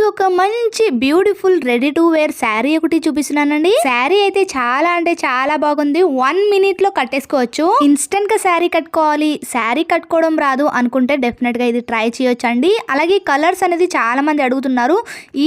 ఒక మంచి beautiful ready to wear sari ఒకటి చూపిస్తున్నానండి. శారీ అయితే చాలా అంటే చాలా బాగుంది. 1 minute లో కట్టేసుకోవచ్చు. ఇన్స్టెంట్ గా శారీ కట్టుకోవాలి, శారీ కట్టుకోవడం రాదు అనుకుంటే డెఫినెట్ గా ఇది ట్రై చేయొచ్చండి. అలాగే కలర్స్ అనేది చాలా మంది అడుగుతున్నారు.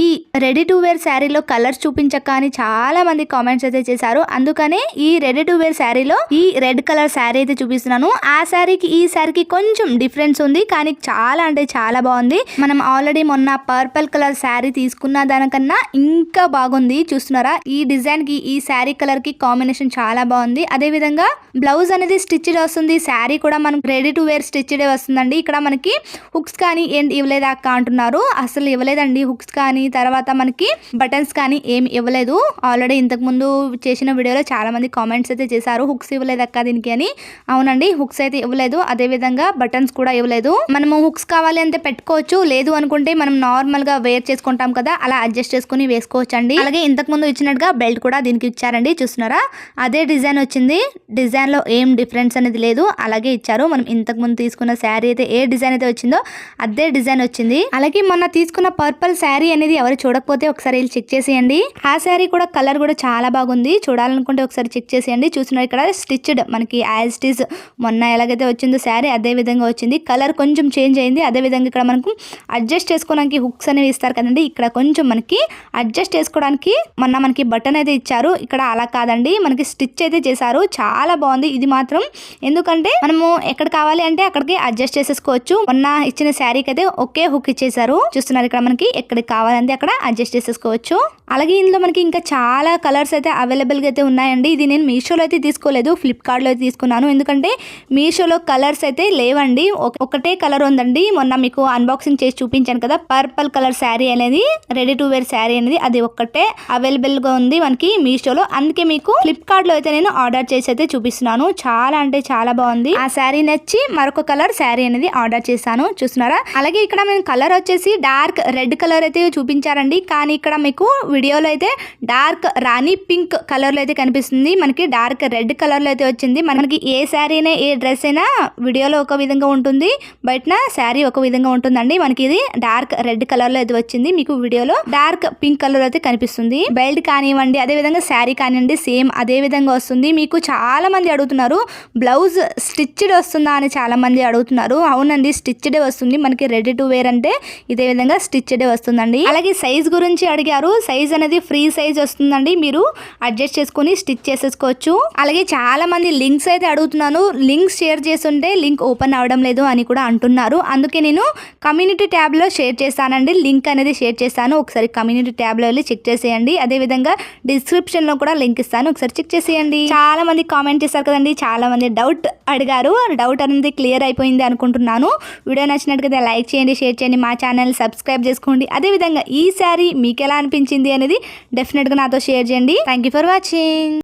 ఈ రెడీ టు వేర్ శారీలో కలర్స్ చూపించక అని చాలా మంది కామెంట్స్ అయితే చేశారు. అందుకనే ఈ రెడీ టు వేర్ శారీలో ఈ రెడ్ కలర్ శారీ అయితే చూపిస్తున్నాను. ఆ శారీకి ఈ శారీకి కొంచెం డిఫరెన్స్ ఉంది, కానీ చాలా అంటే చాలా బాగుంది. మనం ఆల్రెడీ మొన్న పర్పుల్ కలర్ శారీ తీసుకున్న దానికన్నా ఇంకా బాగుంది. చూస్తున్నారా, ఈ డిజైన్ కి ఈ శారీ కలర్ కి కాంబినేషన్ చాలా బాగుంది. అదే విధంగా బ్లౌజ్ అనేది స్టిచ్డ్ వస్తుంది. శారీ కూడా మనకు రెడీ టు వేర్ స్టిచ్డ్ వస్తుందండి. ఇక్కడ మనకి హుక్స్ కానీ ఇవ్వలేదా అక్క అంటున్నారు. అసలు ఇవ్వలేదండి హుక్స్ కానీ, తర్వాత మనకి బటన్స్ కానీ ఏమి ఇవ్వలేదు. ఆల్రెడీ ఇంతకు ముందు చేసిన వీడియోలో చాలా మంది కామెంట్స్ అయితే చేశారు, హుక్స్ ఇవ్వలేదు అక్క దీనికి అని. అవునండి, హుక్స్ అయితే ఇవ్వలేదు. అదే విధంగా బటన్స్ కూడా ఇవ్వలేదు. మనము హుక్స్ కావాలి అంటే పెట్టుకోవచ్చు, లేదు అనుకుంటే మనం నార్మల్ గా వేర్ చేసుకుంటాం కదా, అలా అడ్జస్ట్ చేసుకుని వేసుకోవచ్చు అండి. అలాగే ఇంతకు ముందు ఇచ్చినట్టుగా బెల్ట్ కూడా దీనికి ఇచ్చారండి. చూస్తున్నారా, అదే డిజైన్ వచ్చింది. డిజైన్ లో ఏం డిఫరెన్స్ అనేది లేదు, అలాగే ఇచ్చారు. మనం ఇంతకు ముందు తీసుకున్న శారీ అయితే ఏ డిజైన్ అయితే వచ్చిందో అదే డిజైన్ వచ్చింది. అలాగే మొన్న తీసుకున్న పర్పుల్ శారీ అనేది ఎవరు చూడకపోతే ఒకసారి చెక్ చేసేయండి. ఆ శారీ కూడా కలర్ కూడా చాలా బాగుంది. చూడాలనుకుంటే ఒకసారి చెక్ చేసేయండి. చూస్తున్నారు, ఇక్కడ స్టిచ్డ్ మనకి యాజ్ ఇట్ ఈస్ మొన్న ఎలాగైతే వచ్చిందో శారీ అదే విధంగా వచ్చింది. కలర్ కొంచెం చేంజ్ అయింది. అదే విధంగా ఇక్కడ మనకు అడ్జస్ట్ చేసుకోవడానికి హుక్స్ అనేవి ఇస్తారు కదండి, ఇక్కడ కొంచెం మనకి అడ్జస్ట్ చేసుకోవడానికి మొన్న మనకి బటన్ అయితే ఇచ్చారు. ఇక్కడ అలా కాదండి, మనకి స్టిచ్ అయితే చేశారు. చాలా బాగుంది ఇది మాత్రం. ఎందుకంటే మనము ఎక్కడ కావాలి అంటే అక్కడికి అడ్జస్ట్ చేసేసుకోవచ్చు. మొన్న ఇచ్చిన శారీకి అయితే ఒకే హుక్ ఇచ్చేసారు. చూస్తున్నారు, ఇక్కడ మనకి ఎక్కడికి కావాలంటే అక్కడ అడ్జస్ట్ చేసేసుకోవచ్చు. అలాగే ఇందులో మనకి ఇంకా చాలా కలర్స్ అయితే అవైలబుల్ గా అయితే ఉన్నాయండి. ఇది నేను మీషోలో అయితే తీసుకోలేదు, ఫ్లిప్కార్ట్ లో అయితే తీసుకున్నాను. ఎందుకంటే మీషోలో కలర్స్ అయితే లేవండి, ఒకటే కలర్ ఉందండి. మొన్న మీకు అన్బాక్సింగ్ చేసి చూపించాను కదా, పర్పుల్ కలర్ శారీ అనేది రెడీ టు వేర్ శారీ అనేది అది ఒక్కటే అవైలబుల్ గా ఉంది మనకి మీషోలో. అందుకే మీకు ఫ్లిప్కార్ట్ లో అయితే నేను ఆర్డర్ చేసి అయితే చూపిస్తున్నాను. చాలా అంటే చాలా బాగుంది. ఆ శారీ నచ్చి మరొక కలర్ శారీ అనేది ఆర్డర్ చేశాను. చూస్తున్నారా, అలాగే ఇక్కడ మేము కలర్ వచ్చేసి డార్క్ రెడ్ కలర్ అయితే చూపించారండి, కానీ ఇక్కడ మీకు వీడియోలో అయితే డార్క్ రాణి పింక్ కలర్ లో అయితే కనిపిస్తుంది. మనకి డార్క్ రెడ్ కలర్ లో అయితే వచ్చింది. మనకి ఏ శారీ అయినా ఏ డ్రెస్ అయినా వీడియోలో ఒక విధంగా ఉంటుంది, బయట శారీ ఒక విధంగా ఉంటుందండి. మనకి ఇది డార్క్ రెడ్ కలర్ లో అయితే వచ్చింది, మీకు వీడియోలో డార్క్ పింక్ కలర్ అయితే కనిపిస్తుంది. బెల్ట్ కానివ్వండి, అదే విధంగా శారీ కానివ్వండి, సేమ్ అదే విధంగా వస్తుంది. మీకు చాలా మంది అడుగుతున్నారు బ్లౌజ్ స్టిచ్డ్ వస్తుందా అని చాలా మంది అడుగుతున్నారు. అవునండి, స్టిచ్డ్ వస్తుంది. మనకి రెడీ టు వేర్ అంటే ఇదే విధంగా స్టిచ్డ్ వస్తుందండి. అలాగే సైజ్ గురించి అడిగారు. సైజ్ అనేది ఫ్రీ సైజ్ వస్తుందండి, మీరు అడ్జస్ట్ చేసుకుని స్టిచ్ చేసేసుకోవచ్చు. అలాగే చాలా మంది లింక్స్ అయితే అడుగుతున్నాను. లింక్స్ షేర్ చేస్తుంటే లింక్ ఓపెన్ అవడం లేదు అని కూడా అంటున్నారు. అందుకే నేను కమ్యూనిటీ ట్యాబ్ లో షేర్ చేస్తానండి, లింక్ అనేది షేర్ చేస్తాను. ఒకసారి కమ్యూనిటీ ట్యాబ్ లో వెళ్ళి చెక్ చేసేయండి. అదే విధంగా డిస్క్రిప్షన్ లో కూడా లింక్ ఇస్తాను, ఒకసారి చెక్ చేసేయండి. చాలా మంది కామెంట్ చేశారు కదండి, చాలా మంది డౌట్ అడిగారు. డౌట్ అనేది క్లియర్ అయిపోయింది అనుకుంటున్నాను. వీడియో నచ్చినట్టుగా లైక్ చేయండి, షేర్ చేయండి, మా ఛానల్ సబ్స్క్రైబ్ చేసుకోండి. అదే విధంగా ఈ శారీ మీకు ఎలా అనిపించింది అనేది డెఫినెట్ గా నాతో షేర్ చేయండి. Thank you for watching.